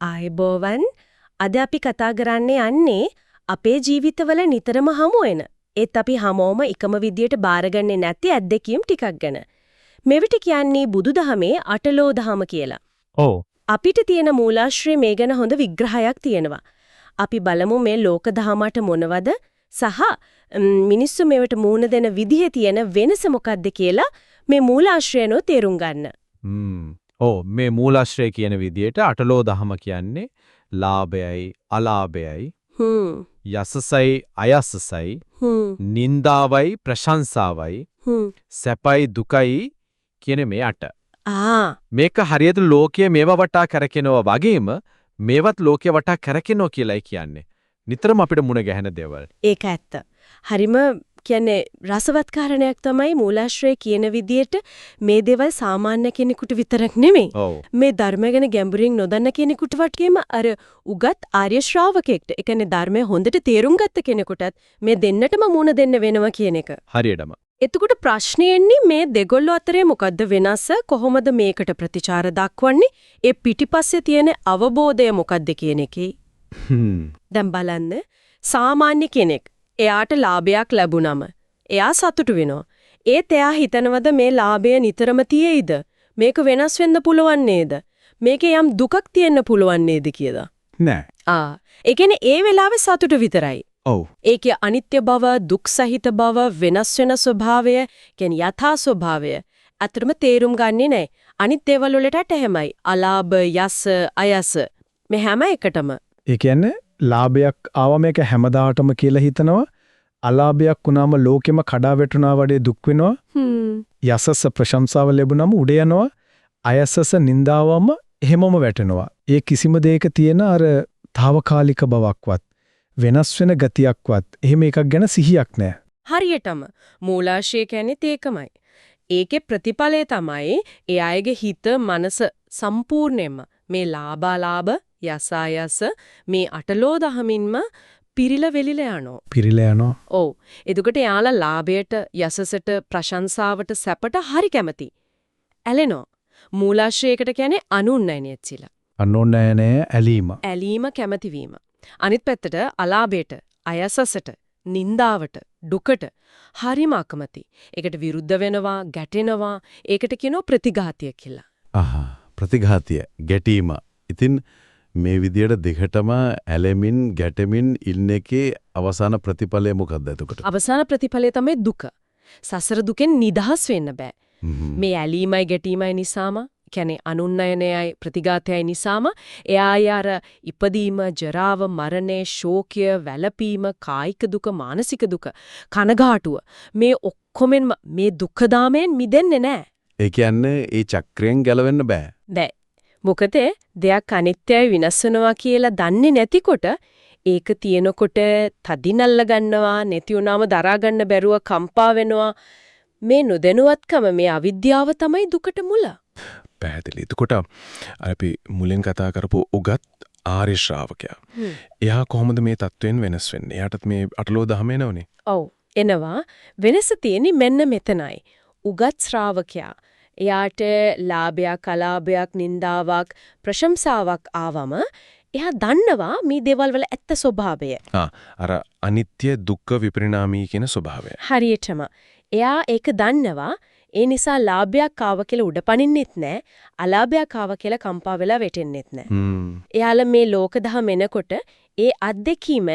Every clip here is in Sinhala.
ආයුබෝවන් අද අපි කතා කරන්නේ යන්නේ අපේ ජීවිතවල නිතරම හමු වෙන ඒත් අපි හැමෝම එකම විදියට බාරගන්නේ නැති අත්දැකීම් ටිකක් ගැන. මෙවිට කියන්නේ බුදුදහමේ අටලෝ දහම කියලා. ඔව්. අපිට තියෙන මූලාශ්‍රය මේ ගැන හොඳ විග්‍රහයක් තියෙනවා. අපි බලමු මේ ලෝක දහමට මොනවද සහ මිනිස්සු මේවට මූණ දෙන විදිහේ තියෙන වෙනස මොකක්ද කියලා මේ මූලාශ්‍රයනෝ තේරුම් ගන්න. මේ මූලාශ්‍රය කියන විදියට අටලෝ දහම කියන්නේ ලාභයයි අලාභයයි යසසයි අයසසයි නින්දාවයි ප්‍රශංසාවයි සැපයි දුකයි කියන මේ අට. මේක හරියට ලෝකයේ මේවා වටා කරකිනවා වගේම මේවත් ලෝකයේ වටා කරකිනවා කියලායි කියන්නේ. නිතරම අපිට මුණ ගැහෙන දේවල්. ඒක ඇත්ත. හරිම කියන්නේ රසවත් කාරණයක් තමයි මූලාශ්‍රය කියන විදියට මේ දේවල් සාමාන්‍ය කෙනෙකුට විතරක් නෙමෙයි. මේ ධර්ම ගැන ගැඹුරින් නොදන්න කෙනෙකුට වටේම අර උගත් ආර්ය ශ්‍රාවකෙක්ට, ඒ කියන්නේ ධර්මය හොඳට තේරුම් ගත්ත කෙනෙකුටත් මේ දෙන්නටම මුණ දෙන්න වෙනවා කියන එක. හරියටම. එතකොට ප්‍රශ්නේ එන්නේ මේ දෙගොල්ලෝ අතරේ මොකද්ද වෙනස? කොහොමද මේකට ප්‍රතිචාර දක්වන්නේ? ඒ පිටිපස්සේ තියෙන අවබෝධය මොකද්ද කියන එකේ. දැන් බලන්න සාමාන්‍ය කෙනෙක් එයාට ලාභයක් ලැබුණම එයා සතුටු වෙනවා. ඒත් එයා හිතනවද මේ ලාභය නිතරම තියෙයිද? මේක වෙනස් වෙන්න පුළුවන් නේද? මේකේ යම් දුකක් තියෙන්න පුළුවන් නේද කියලා? නෑ. ඒ කියන්නේ ඒ වෙලාවේ සතුටු විතරයි. ඔව්. ඒකේ අනිත්‍ය බව, දුක් සහිත බව, වෙනස් වෙන ස්වභාවය, කියන්නේ යථා ස්වභාවය අතරම තේරුම් ගන්නේ නැහැ. අනිත් දේවල් වලටත් එහෙමයි. අලාභ, යස, අයස මේ හැම එකටම. ඒ කියන්නේ ලාභයක් ආවම ඒක හැමදාටම කියලා හිතනවා. අලාභයක් වුණාම ලෝකෙම කඩා වැටුණා වගේ දුක් වෙනවා. යසස ප්‍රශංසාව ලැබුණාම උඩ යනවා. අයසස නින්දාවම එහෙමම වැටෙනවා. ඒ කිසිම දෙයක තියෙන අර తాවකාලික බවක්වත් වෙනස් වෙන ගතියක්වත් එහෙම එකක් ගැන සිහියක් නැහැ. හරියටම මූලාශ්‍රය කියන්නේ ඒකමයි. ඒකේ ප්‍රතිඵලය තමයි ඒ අයගේ හිත, මනස සම්පූර්ණයෙන්ම මේ ලාභාලාභ, යසායස මේ අටලෝ දහමින්ම පිරිලා වෙලිලා යනවා. පිරිලා යනවා. ඔව්. එතකොට යාලා ලාභයට, යසසට, ප්‍රශංසාවට, සැපට හරි කැමති. ඇලෙනවා. මූලාශ්‍රයකට කියන්නේ අනුන්නයනියත් කියලා. අනුන්නයනය ඇලීම. ඇලීම කැමති වීම. අනිත් පැත්තට අලාභයට, අයසසට, නින්දාවට, දුකට හරිම අකමැති. ඒකට විරුද්ධ වෙනවා, ගැටෙනවා. ඒකට කියනවා ප්‍රතිඝාතය කියලා. ප්‍රතිඝාතය, ගැටීම. ඉතින් මේ විදියට දෙකටම ඇලෙමින් ගැටෙමින් ඉන්න එකේ අවසාන ප්‍රතිඵලය මොකක්ද එතකොට? අවසාන ප්‍රතිඵලය තමයි දුක. සසර දුකෙන් නිදහස් වෙන්න බෑ. මේ ඇලීමයි ගැටීමයි නිසාම, කියන්නේ අනුන්නයනයයි ප්‍රතිඝාතයයි නිසාම එයා අර ඉපදීම, ජරාව, මරණය, ශෝකය, වැළපීම, කායික දුක, මානසික දුක, කනගාටුව මේ ඔක්කොමෙන් මේ දුක්ඛදාමයෙන් මිදෙන්නේ නැහැ. ඒ කියන්නේ ඒ චක්‍රයෙන් ගැලවෙන්න බෑ. බෑ. මොකද දෙයක් අනිත්‍යයි, විනාශ වෙනවා කියලා දන්නේ නැතිකොට ඒක තියෙනකොට තදිනල්ල ගන්නවා, නැති වුණාම දරා ගන්න බැරුව කම්පා වෙනවා. මේ නොදැනුවත්කම, මේ අවිද්‍යාව තමයි දුකට මුල. පැහැදිලි. එතකොට අපි මුලින් කතා කරපු උගත් ආර්ය ශ්‍රාවකයා. එයා කොහොමද මේ தත්වෙන් වෙනස් වෙන්නේ? එයාටත් මේ අටලෝ දහම එනවනේ. ඔව්. එනවා. වෙනස තියෙන්නේ මෙන්න මෙතනයි. උගත් ශ්‍රාවකයා එයාට ලාභයක්, අලාභයක්, නින්දාවක්, ප්‍රශංසාවක් ආවම එයා දන්නවා මේ දේවල් වල ඇත්ත ස්වභාවය. අර අනිත්‍ය, දුක්ඛ, විපරිණාමී කියන ස්වභාවය. හරියටම. එයා ඒක දන්නවා. ඒ නිසා ලාභයක් ආව කියලා උඩ පනින්නෙත් නැහැ. අලාභයක් ආව කියලා කම්පා වෙලා වැටෙන්නෙත් නැහැ. එයාලා මේ ලෝක දහම එනකොට ඒ අත්දැකීම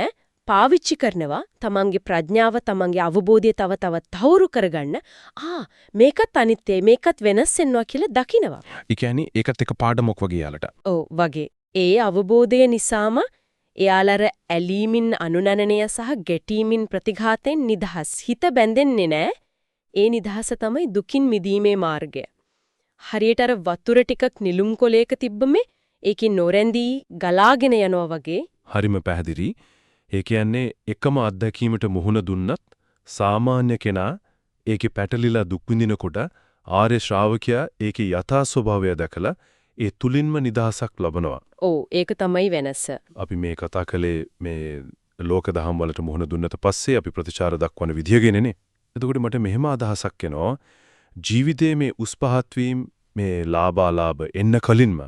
පාවිච්චි කරනවා තමන්ගේ ප්‍රඥාව, තමන්ගේ අවබෝධය තව තවත් තහවුරු කරගන්න. මේකත් අනිත්‍යයි, මේකත් වෙනස් වෙනවා කියලා දකිනවා. ඒ කියන්නේ ඒකත් එක පාඩමක් වගේ යාලට. ඔව් වගේ. ඒ අවබෝධය නිසාම එයාලර ඇලීමින්, අනුනනනය සහ ගැටීමින්, ප්‍රතිඝාතෙන් නිදහස්. හිත බැඳෙන්නේ නැහැ. ඒ නිදහස තමයි දුකින් මිදීමේ මාර්ගය. හරියට අර වතුර ටිකක් නිලුම් කොලයක තිබ්බම ඒකේ නොරැඳී ගලාගෙන යනවා වගේ. හරිම පැහැදිලි. ඒ කියන්නේ එකම අත්දැකීමට මුහුණ දුන්නත් සාමාන්‍ය කෙනා ඒකේ පැටලිලා දුක් විඳිනකොට ආර්ය ශ්‍රාවකයා ඒකේ යථා ස්වභාවය දැකලා ඒ තුලින්ම නිදහසක් ලබනවා. ඔව් ඒක තමයි වෙනස. අපි මේ කතා කළේ මේ ලෝක දහම් වලට මුහුණ දුන්නට පස්සේ අපි ප්‍රතිචාර දක්වන විදිය ගැනනේ. එතකොට මට මෙහෙම අදහසක් එනවා. ජීවිතයේ මේ උස් පහත් වීම, මේ ලාභාලාභ එන්න කලින්ම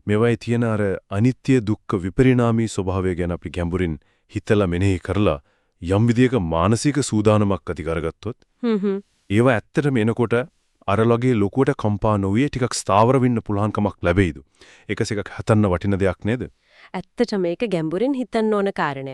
මේවයි තියෙන අර අනිත්‍ය දුක්ඛ විපරිණාමී ස්වභාවය ගැන අපි ගැඹුරින් හිතලා මෙනෙහි කරලා යම් විදියක මානසික සූදානමක් ඇති කරගත්තොත් ඒවා ඇත්තටම එනකොට අර ලගේ ලොකුවට කම්පා නොවිය ටිකක් ස්ථාවර වෙන්න පුළුවන්කමක් ලැබෙයිද? ඒකසේක හතන්න වටින දෙයක් නේද? ඇත්තට මේක ගැඹුරින් හිතන්න ඕන කාරණයක්.